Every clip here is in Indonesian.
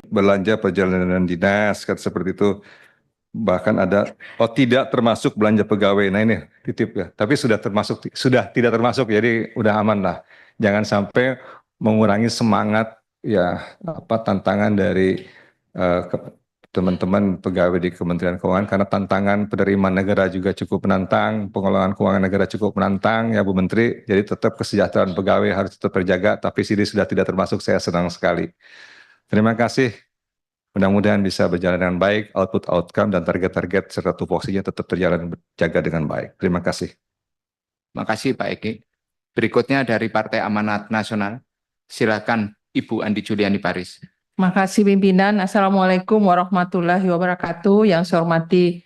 belanja perjalanan dinas kan seperti itu. Bahkan ada tidak termasuk belanja pegawai. Nah ini titip ya. Tapi sudah tidak termasuk, jadi udah aman lah. Jangan sampai mengurangi semangat ya tantangan dari teman-teman pegawai di Kementerian Keuangan, karena tantangan penerimaan negara juga cukup menantang, pengelolaan keuangan negara cukup menantang ya Bu Menteri. Jadi tetap kesejahteraan pegawai harus tetap terjaga, tapi sini sudah tidak termasuk, saya senang sekali. Terima kasih. Mudah-mudahan bisa berjalan dengan baik, outcome dan target-target serta tupoksinya tetap terjaga dengan baik. Terima kasih. Terima kasih Pak Eki. Berikutnya dari Partai Amanat Nasional, silakan Ibu Andi Juliani Paris. Terima kasih pimpinan. Assalamualaikum warahmatullahi wabarakatuh. Yang saya hormati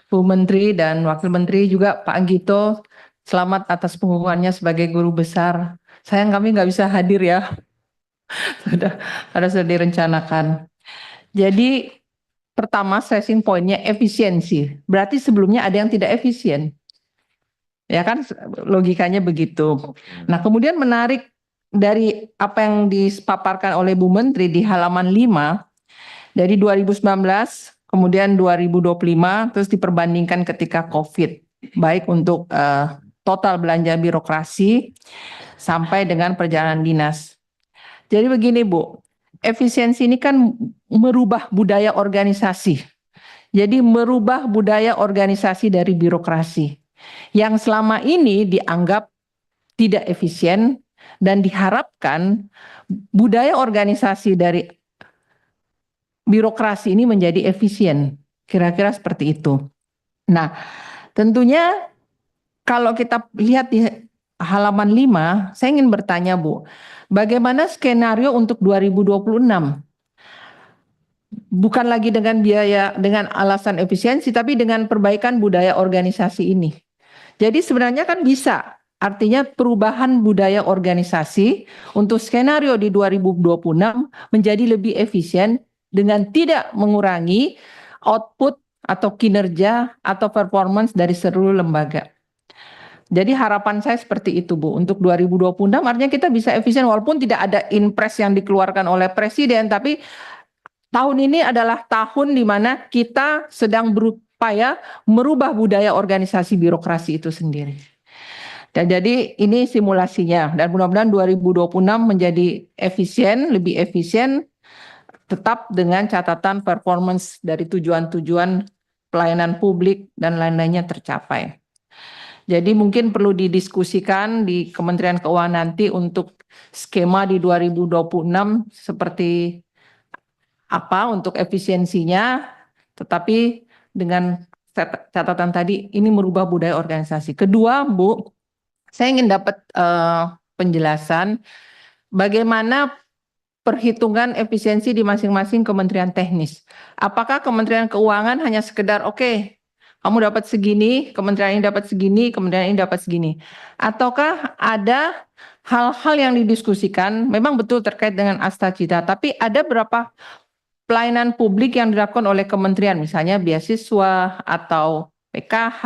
Bu Menteri dan Wakil Menteri, juga Pak Anggito. Selamat atas pengumumannya sebagai guru besar. Sayang kami nggak bisa hadir ya. sudah direncanakan. Jadi pertama stressing pointnya efisiensi. Berarti sebelumnya ada yang tidak efisien. Ya kan logikanya begitu. Nah kemudian menarik dari apa yang dipaparkan oleh Bu Menteri di halaman 5 dari 2019 kemudian 2025 terus diperbandingkan ketika COVID, baik untuk total belanja birokrasi sampai dengan perjalanan dinas. Jadi begini Bu, efisiensi ini kan merubah budaya organisasi. Jadi merubah budaya organisasi dari birokrasi yang selama ini dianggap tidak efisien, dan diharapkan budaya organisasi dari birokrasi ini menjadi efisien. Kira-kira seperti itu. Nah, tentunya kalau kita lihat di halaman 5, saya ingin bertanya Bu, bagaimana skenario untuk 2026? Bukan lagi dengan biaya, dengan alasan efisiensi, tapi dengan perbaikan budaya organisasi ini. Jadi sebenarnya kan bisa, artinya perubahan budaya organisasi untuk skenario di 2026 menjadi lebih efisien dengan tidak mengurangi output atau kinerja atau performance dari seluruh lembaga. Jadi harapan saya seperti itu Bu, untuk 2026 artinya kita bisa efisien walaupun tidak ada impres yang dikeluarkan oleh Presiden, tapi tahun ini adalah tahun di mana kita sedang berupaya merubah budaya organisasi birokrasi itu sendiri. Dan jadi ini simulasinya dan mudah-mudahan 2026 menjadi efisien, lebih efisien, tetap dengan catatan performance dari tujuan-tujuan pelayanan publik dan lain-lainnya tercapai. Jadi mungkin perlu didiskusikan di Kementerian Keuangan nanti untuk skema di 2026 seperti apa untuk efisiensinya, tetapi dengan catatan tadi ini merubah budaya organisasi. Kedua, Bu, saya ingin dapat penjelasan bagaimana perhitungan efisiensi di masing-masing kementerian teknis. Apakah Kementerian Keuangan hanya sekedar oke, kamu dapat segini, kementerian ini dapat segini, kementerian ini dapat segini. Ataukah ada hal-hal yang didiskusikan, memang betul terkait dengan Astacita, tapi ada berapa pelayanan publik yang dilakukan oleh kementerian, misalnya beasiswa atau PKH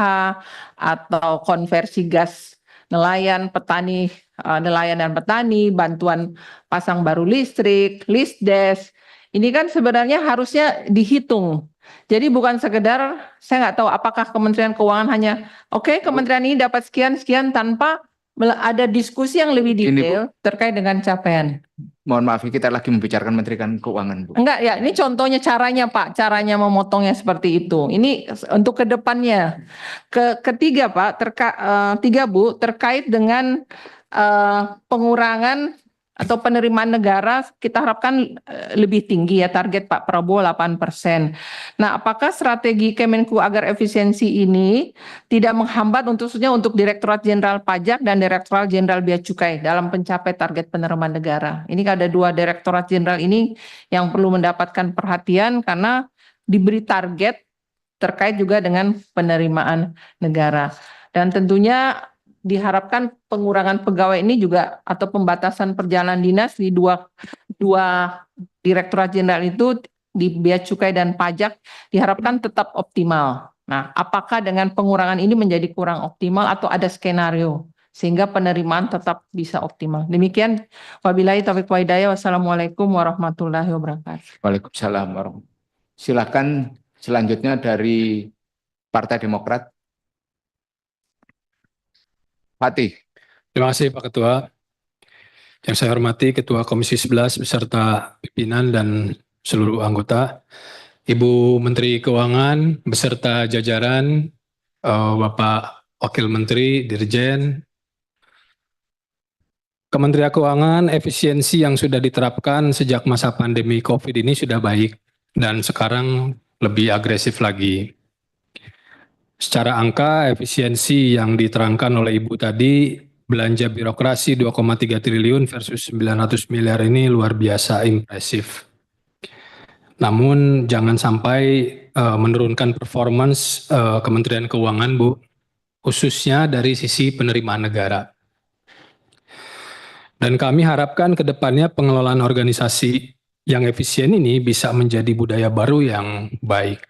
atau konversi gas nelayan petani, nelayan dan petani, bantuan pasang baru listrik, Lisdes. Ini kan sebenarnya harusnya dihitung. Jadi bukan sekedar, saya nggak tahu apakah Kementerian Keuangan hanya, oke, kementerian ini dapat sekian-sekian tanpa ada diskusi yang lebih detail terkait dengan capaian. Mohon maaf, kita lagi membicarakan Menteri Keuangan, Bu. Enggak ya, ini contohnya caranya Pak, caranya memotongnya seperti itu. Ini untuk kedepannya. Ketiga Pak, tiga Bu, terkait dengan pengurangan atau penerimaan negara kita harapkan lebih tinggi ya, target Pak Prabowo 8%. Nah, apakah strategi Kemenku agar efisiensi ini tidak menghambat khususnya untuk Direktorat Jenderal Pajak dan Direktorat Jenderal Bea Cukai dalam mencapai target penerimaan negara? Ini ada dua Direktorat Jenderal ini yang perlu mendapatkan perhatian karena diberi target terkait juga dengan penerimaan negara. Dan tentunya diharapkan pengurangan pegawai ini juga atau pembatasan perjalanan dinas di dua Direktorat Jenderal itu di Bea Cukai dan Pajak diharapkan tetap optimal. Nah, apakah dengan pengurangan ini menjadi kurang optimal atau ada skenario sehingga penerimaan tetap bisa optimal. Demikian, wabillahi taufiq wa hidayah. Wassalamualaikum warahmatullahi wabarakatuh. Waalaikumsalam warahmatullahi wabarakatuh. Silakan selanjutnya dari Partai Demokrat. Fatih. Terima kasih Pak Ketua. Yang saya hormati Ketua Komisi 11 beserta pimpinan dan seluruh anggota, Ibu Menteri Keuangan beserta jajaran, Bapak Wakil Menteri, Dirjen, Kementerian Keuangan, efisiensi yang sudah diterapkan sejak masa pandemi COVID ini sudah baik dan sekarang lebih agresif lagi. Secara angka, efisiensi yang diterangkan oleh Ibu tadi, belanja birokrasi 2,3 triliun versus 900 miliar ini luar biasa impresif. Namun jangan sampai menurunkan performance Kementerian Keuangan, Bu, khususnya dari sisi penerimaan negara. Dan kami harapkan ke depannya pengelolaan organisasi yang efisien ini bisa menjadi budaya baru yang baik,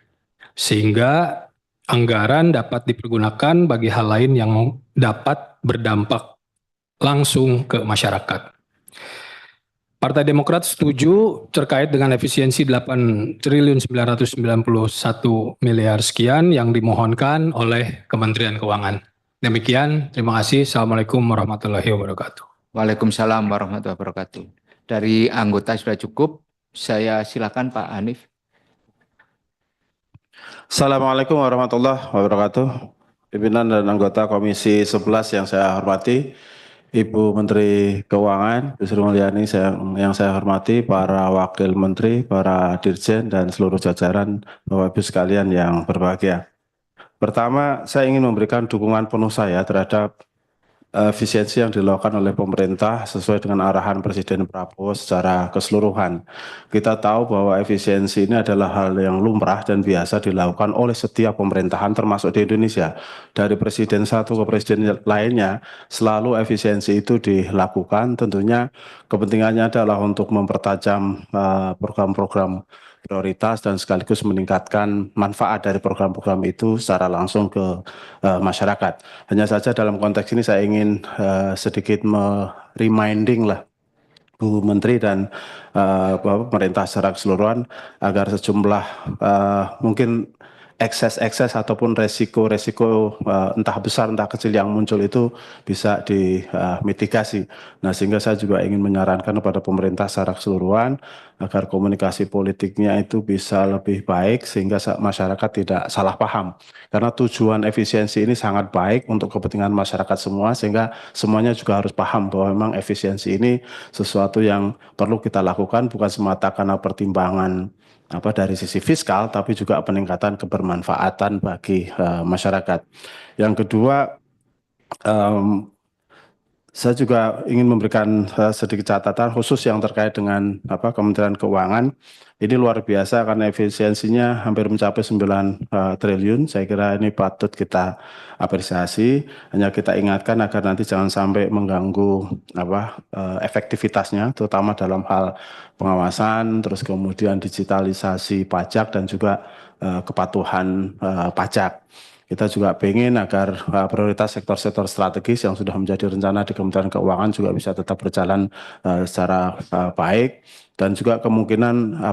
sehingga anggaran dapat dipergunakan bagi hal lain yang dapat berdampak langsung ke masyarakat. Partai Demokrat setuju terkait dengan efisiensi 8 triliun 991 miliar sekian yang dimohonkan oleh Kementerian Keuangan. Demikian, terima kasih. Assalamualaikum warahmatullahi wabarakatuh. Waalaikumsalam warahmatullahi wabarakatuh. Dari anggota sudah cukup. Saya silakan Pak Hanif. Assalamualaikum warahmatullahi wabarakatuh. Pimpinan dan anggota Komisi 11 yang saya hormati, Ibu Menteri Keuangan, Bu Sri Mulyani yang saya hormati, para Wakil Menteri, para Dirjen, dan seluruh jajaran Bapak Ibu sekalian yang berbahagia. Pertama, saya ingin memberikan dukungan penuh saya terhadap efisiensi yang dilakukan oleh pemerintah sesuai dengan arahan Presiden Prabowo secara keseluruhan. Kita tahu bahwa efisiensi ini adalah hal yang lumrah dan biasa dilakukan oleh setiap pemerintahan termasuk di Indonesia. Dari presiden satu ke presiden lainnya selalu efisiensi itu dilakukan. Tentunya kepentingannya adalah untuk mempertajam program-program prioritas dan sekaligus meningkatkan manfaat dari program-program itu secara langsung ke masyarakat. Hanya saja dalam konteks ini saya ingin sedikit reminding lah Bu Menteri dan pemerintah secara keseluruhan agar sejumlah mungkin ekses ataupun resiko entah besar entah kecil yang muncul itu bisa dimitigasi. Nah, sehingga saya juga ingin menyarankan kepada pemerintah secara keseluruhan agar komunikasi politiknya itu bisa lebih baik sehingga masyarakat tidak salah paham. Karena tujuan efisiensi ini sangat baik untuk kepentingan masyarakat semua, sehingga semuanya juga harus paham bahwa memang efisiensi ini sesuatu yang perlu kita lakukan bukan semata karena pertimbangan dari sisi fiskal, tapi juga peningkatan kebermanfaatan bagi masyarakat. Yang kedua, saya juga ingin memberikan sedikit catatan khusus yang terkait dengan Kementerian Keuangan. Ini luar biasa karena efisiensinya hampir mencapai 9 triliun. Saya kira ini patut kita apresiasi. Hanya kita ingatkan agar nanti jangan sampai mengganggu efektivitasnya, terutama dalam hal pengawasan, terus kemudian digitalisasi pajak dan juga kepatuhan pajak. Kita juga ingin agar prioritas sektor-sektor strategis yang sudah menjadi rencana di Kementerian Keuangan juga bisa tetap berjalan secara baik, dan juga kemungkinan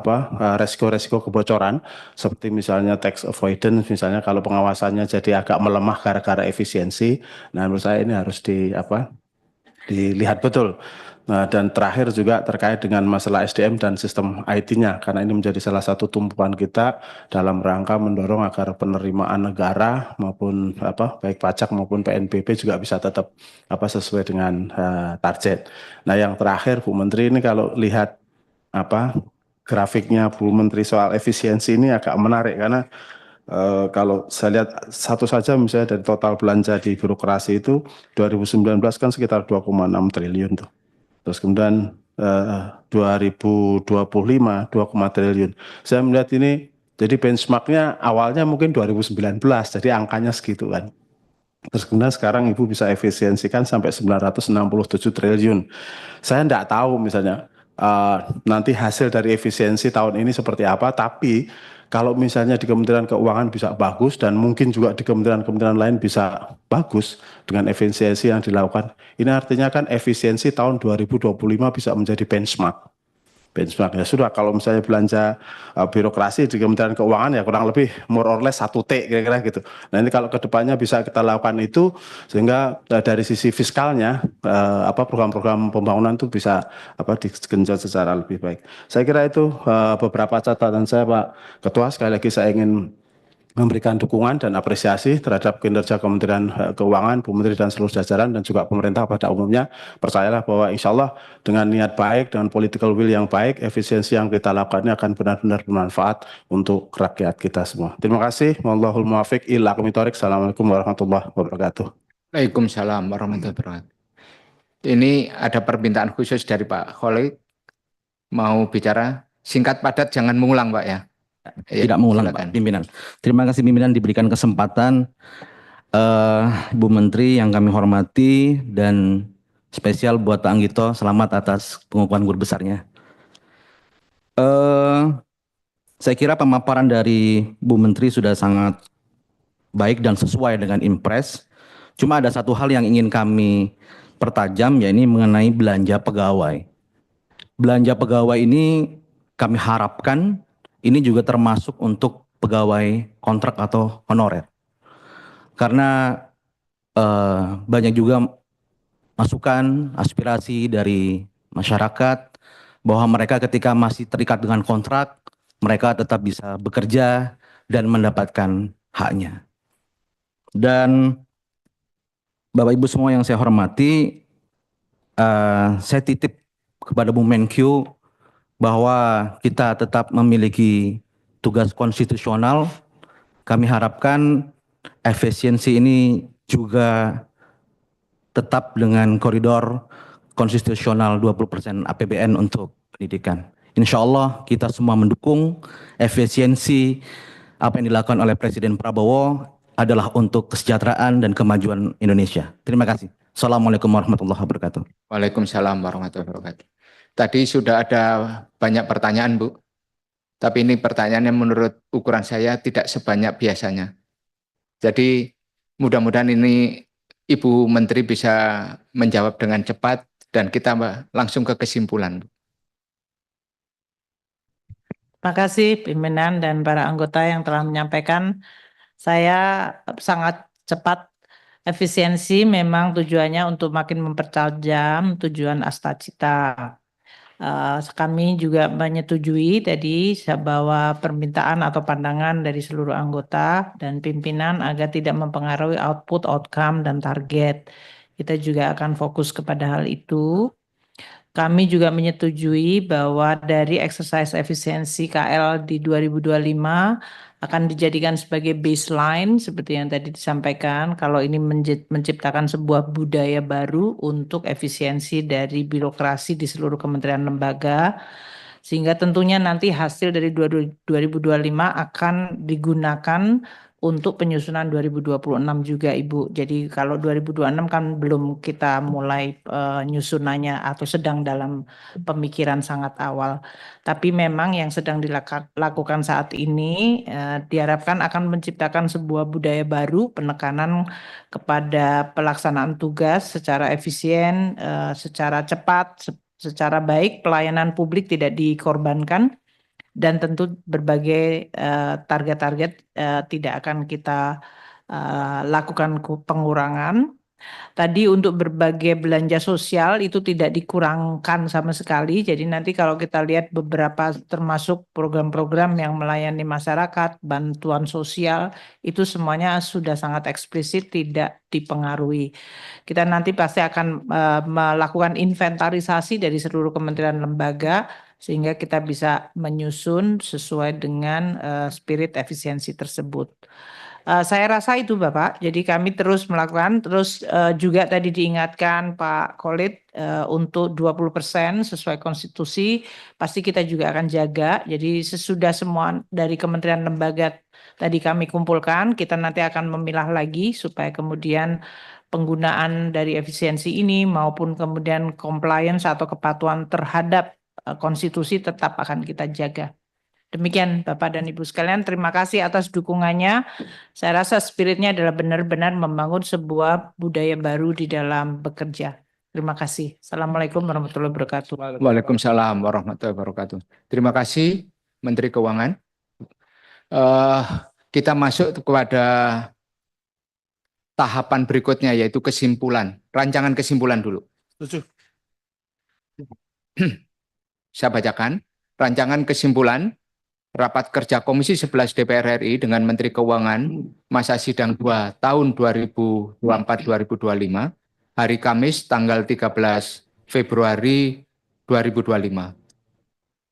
resiko-resiko kebocoran seperti misalnya tax avoidance, misalnya kalau pengawasannya jadi agak melemah gara-gara efisiensi. Nah, menurut saya ini harus dilihat betul. Nah, dan terakhir juga terkait dengan masalah SDM dan sistem IT-nya, karena ini menjadi salah satu tumpuan kita dalam rangka mendorong agar penerimaan negara maupun baik pajak maupun PNBP juga bisa tetap sesuai dengan target. Nah, yang terakhir Bu Menteri, ini kalau lihat grafiknya Bu Menteri soal efisiensi ini agak menarik, karena kalau saya lihat satu saja misalnya dari total belanja di birokrasi itu 2019 kan sekitar 2,6 triliun tuh. Terus kemudian 2025 2, triliun. Saya melihat ini jadi benchmarknya awalnya mungkin 2019, jadi angkanya segitu kan. Terus kemudian sekarang Ibu bisa efisiensikan sampai 967 triliun. Saya enggak tahu misalnya nanti hasil dari efisiensi tahun ini seperti apa, tapi Kalau misalnya di Kementerian Keuangan bisa bagus dan mungkin juga di kementerian-kementerian lain bisa bagus dengan efisiensi yang dilakukan, ini artinya kan efisiensi tahun 2025 bisa menjadi benchmark. Ya sudah, kalau misalnya belanja birokrasi di Kementerian Keuangan ya kurang lebih more or less 1T kira-kira gitu. Nah ini kalau kedepannya bisa kita lakukan itu sehingga dari sisi fiskalnya program-program pembangunan itu bisa digenjot secara lebih baik. Saya kira itu beberapa catatan saya, Pak Ketua. Sekali lagi saya ingin memberikan dukungan dan apresiasi terhadap kinerja Kementerian Keuangan, Bu Menteri dan seluruh jajaran dan juga pemerintah pada umumnya. Percayalah bahwa insya Allah dengan niat baik, dengan political will yang baik, efisiensi yang kita lakukan ini akan benar-benar bermanfaat untuk rakyat kita semua. Terima kasih. Wallahul muwaffiq ila aqwamit thoriq. Assalamualaikum warahmatullahi wabarakatuh. Waalaikumsalam warahmatullahi wabarakatuh. Ini ada permintaan khusus dari Pak Khalid. Mau bicara singkat padat, jangan mengulang, Pak ya. Tidak mengulang, silakan. Pak Pimpinan. Terima kasih pimpinan diberikan kesempatan. Ibu Menteri yang kami hormati dan spesial buat Pak Anggito, selamat atas pengukuhan guru besarnya. Saya kira pemaparan dari Bu Menteri sudah sangat baik dan sesuai dengan impres. Cuma ada satu hal yang ingin kami pertajam, yaitu mengenai belanja pegawai. Belanja pegawai ini kami harapkan ini juga termasuk untuk pegawai kontrak atau honorer. Karena banyak juga masukan, aspirasi dari masyarakat bahwa mereka ketika masih terikat dengan kontrak, mereka tetap bisa bekerja dan mendapatkan haknya. Dan Bapak Ibu semua yang saya hormati, saya titip kepada Bu Menkyu bahwa kita tetap memiliki tugas konstitusional. Kami harapkan efisiensi ini juga tetap dengan koridor konstitusional 20% APBN untuk pendidikan. Insya Allah kita semua mendukung efisiensi apa yang dilakukan oleh Presiden Prabowo adalah untuk kesejahteraan dan kemajuan Indonesia. Terima kasih. Assalamualaikum warahmatullahi wabarakatuh. Waalaikumsalam warahmatullahi wabarakatuh. Tadi sudah ada banyak pertanyaan, Bu. Tapi ini pertanyaannya menurut ukuran saya tidak sebanyak biasanya. Jadi mudah-mudahan ini Ibu Menteri bisa menjawab dengan cepat dan kita langsung ke kesimpulan. Terima kasih pimpinan dan para anggota yang telah menyampaikan. Saya sangat cepat. Efisiensi memang tujuannya untuk makin mempertajam tujuan Astacita. Kami juga menyetujui tadi bahwa permintaan atau pandangan dari seluruh anggota dan pimpinan agar tidak mempengaruhi output, outcome, dan target. Kita juga akan fokus kepada hal itu. Kami juga menyetujui bahwa dari exercise efisiensi KL di 2025 akan dijadikan sebagai baseline seperti yang tadi disampaikan, kalau ini menciptakan sebuah budaya baru untuk efisiensi dari birokrasi di seluruh kementerian lembaga, sehingga tentunya nanti hasil dari 2025 akan digunakan untuk penyusunan 2026 juga, Ibu. Jadi kalau 2026 kan belum kita mulai nyusunannya atau sedang dalam pemikiran sangat awal. Tapi memang yang sedang dilakukan saat ini diharapkan akan menciptakan sebuah budaya baru, penekanan kepada pelaksanaan tugas secara efisien, secara cepat, secara baik, pelayanan publik tidak dikorbankan. Dan tentu berbagai target-target tidak akan kita lakukan pengurangan. Tadi untuk berbagai belanja sosial itu tidak dikurangkan sama sekali. Jadi nanti kalau kita lihat beberapa termasuk program-program yang melayani masyarakat, bantuan sosial, itu semuanya sudah sangat eksplisit tidak dipengaruhi. Kita nanti pasti akan melakukan inventarisasi dari seluruh kementerian lembaga, sehingga kita bisa menyusun sesuai dengan spirit efisiensi tersebut. Saya rasa itu Bapak, jadi kami terus melakukan, terus juga tadi diingatkan Pak Khalid untuk 20% sesuai konstitusi, pasti kita juga akan jaga, jadi sesudah semua dari kementerian lembaga tadi kami kumpulkan, kita nanti akan memilah lagi supaya kemudian penggunaan dari efisiensi ini maupun kemudian compliance atau kepatuhan terhadap konstitusi tetap akan kita jaga. Demikian Bapak dan Ibu sekalian, terima kasih atas dukungannya. Saya rasa spiritnya adalah benar-benar membangun sebuah budaya baru di dalam bekerja. Terima kasih. Assalamualaikum warahmatullahi wabarakatuh. Waalaikumsalam warahmatullahi wabarakatuh. Terima kasih Menteri Keuangan. Kita masuk kepada tahapan berikutnya yaitu kesimpulan. Rancangan kesimpulan dulu. Saya bacakan. Rancangan kesimpulan Rapat Kerja Komisi 11 DPR RI dengan Menteri Keuangan masa sidang 2 tahun 2024-2025 hari Kamis tanggal 13 Februari 2025.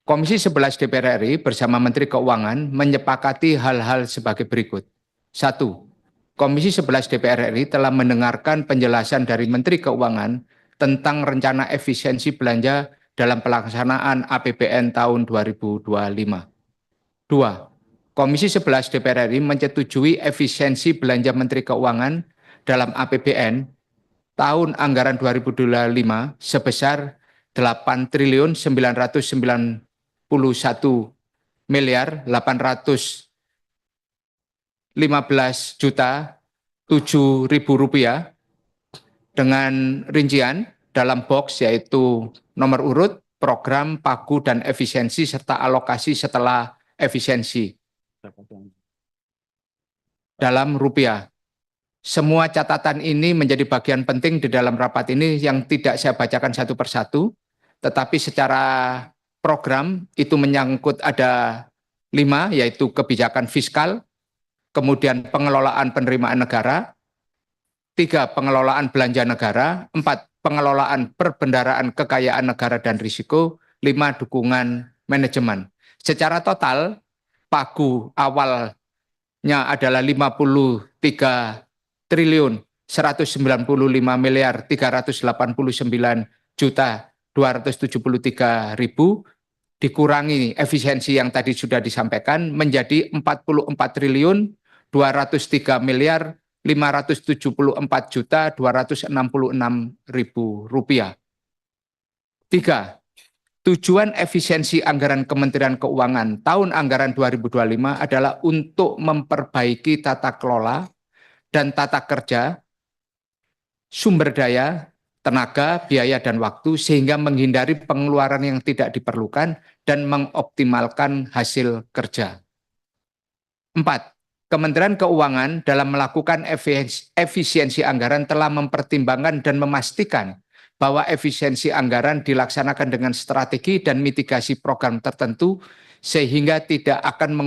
Komisi 11 DPR RI bersama Menteri Keuangan menyepakati hal-hal sebagai berikut. 1. Komisi 11 DPR RI telah mendengarkan penjelasan dari Menteri Keuangan tentang rencana efisiensi belanja dalam pelaksanaan APBN tahun 2025. 2. Komisi 11 DPR RI menyetujui efisiensi belanja Menteri Keuangan dalam APBN tahun anggaran 2025 sebesar 8.991.815.007.000 rupiah dengan rincian dalam box yaitu nomor urut, program, pagu, dan efisiensi serta alokasi setelah efisiensi dalam rupiah. Semua catatan ini menjadi bagian penting di dalam rapat ini yang tidak saya bacakan satu persatu, tetapi secara program itu menyangkut ada 5, yaitu kebijakan fiskal, kemudian pengelolaan penerimaan negara, 3, pengelolaan belanja negara, 4, pengelolaan perbendaharaan kekayaan negara dan risiko, 5, dukungan manajemen. Secara total, pagu awalnya adalah 53.389.273.000 dikurangi efisiensi yang tadi sudah disampaikan menjadi 44.574.576.000 rupiah. 3. Tujuan efisiensi anggaran Kementerian Keuangan tahun anggaran 2025 adalah untuk memperbaiki tata kelola dan tata kerja, sumber daya, tenaga, biaya, dan waktu sehingga menghindari pengeluaran yang tidak diperlukan dan mengoptimalkan hasil kerja. 4. Kementerian Keuangan dalam melakukan efisiensi anggaran telah mempertimbangkan dan memastikan bahwa efisiensi anggaran dilaksanakan dengan strategi dan mitigasi program tertentu sehingga tidak akan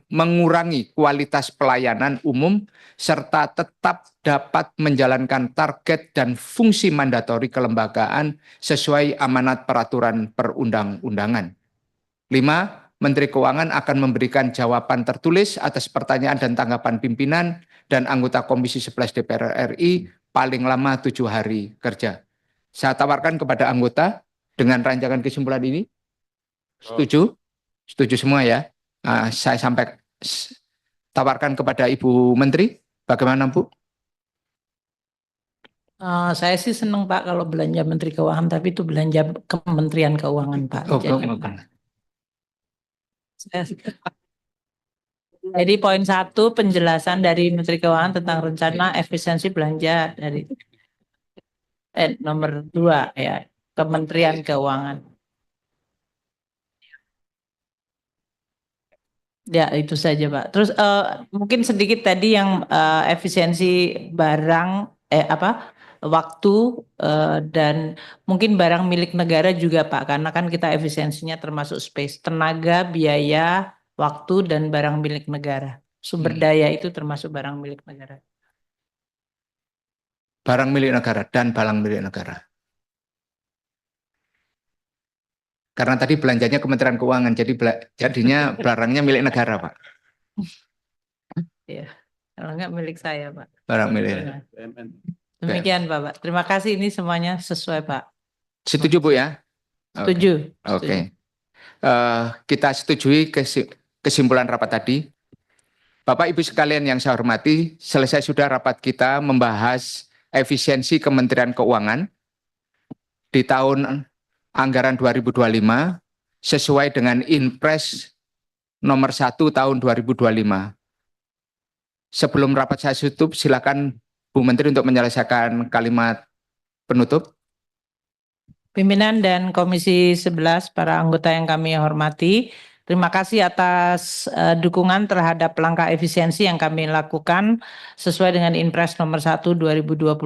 mengurangi kualitas pelayanan umum serta tetap dapat menjalankan target dan fungsi mandatori kelembagaan sesuai amanat peraturan perundang-undangan. 5. Menteri Keuangan akan memberikan jawaban tertulis atas pertanyaan dan tanggapan pimpinan dan anggota Komisi 11 DPR RI paling lama 7 hari kerja. Saya tawarkan kepada anggota dengan rancangan kesimpulan ini. Setuju? Setuju semua ya? Saya tawarkan kepada Ibu Menteri. Bagaimana Bu? Saya sih senang Pak kalau belanja Menteri Keuangan, tapi itu belanja Kementerian Keuangan Pak. Jadi poin 1 penjelasan dari Menteri Keuangan tentang rencana efisiensi belanja dari nomor 2 ya, Kementerian Keuangan. Ya itu saja Pak. Terus mungkin sedikit tadi yang efisiensi barang waktu dan mungkin barang milik negara juga Pak, karena kan kita efisiensinya termasuk space, tenaga, biaya, waktu, dan barang milik negara. Sumber daya itu termasuk barang milik negara. Barang milik negara dan barang milik negara. Karena tadi belanjanya Kementerian Keuangan, jadi jadinya barangnya milik negara, Pak. Iya, kalau enggak milik saya, Pak. Barang milik. Demikian, Bapak. Terima kasih, ini semuanya sesuai, Pak. Setuju, Bu ya? Setuju. Oke. Kita setujui kesimpulan rapat tadi. Bapak Ibu sekalian yang saya hormati, selesai sudah rapat kita membahas efisiensi Kementerian Keuangan di tahun anggaran 2025 sesuai dengan Inpres nomor 1 tahun 2025. Sebelum rapat saya tutup, silakan Bu Menteri untuk menyelesaikan kalimat penutup. Pimpinan dan Komisi 11, para anggota yang kami hormati, terima kasih atas dukungan terhadap langkah efisiensi yang kami lakukan sesuai dengan Inpres nomor 1 2025.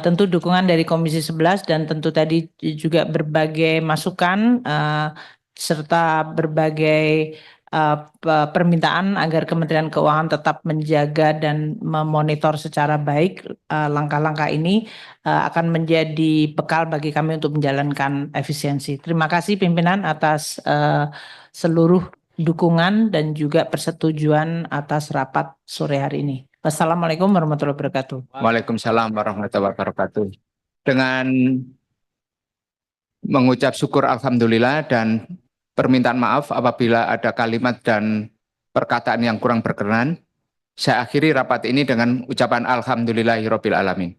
Tentu dukungan dari Komisi 11 dan tentu tadi juga berbagai masukan serta berbagai permintaan agar Kementerian Keuangan tetap menjaga dan memonitor secara baik langkah-langkah ini akan menjadi bekal bagi kami untuk menjalankan efisiensi. Terima kasih pimpinan atas seluruh dukungan dan juga persetujuan atas rapat sore hari ini. Wassalamualaikum warahmatullahi wabarakatuh. Waalaikumsalam warahmatullahi wabarakatuh. Dengan mengucap syukur alhamdulillah dan permintaan maaf apabila ada kalimat dan perkataan yang kurang berkenan, saya akhiri rapat ini dengan ucapan alhamdulillahirabbil alamin.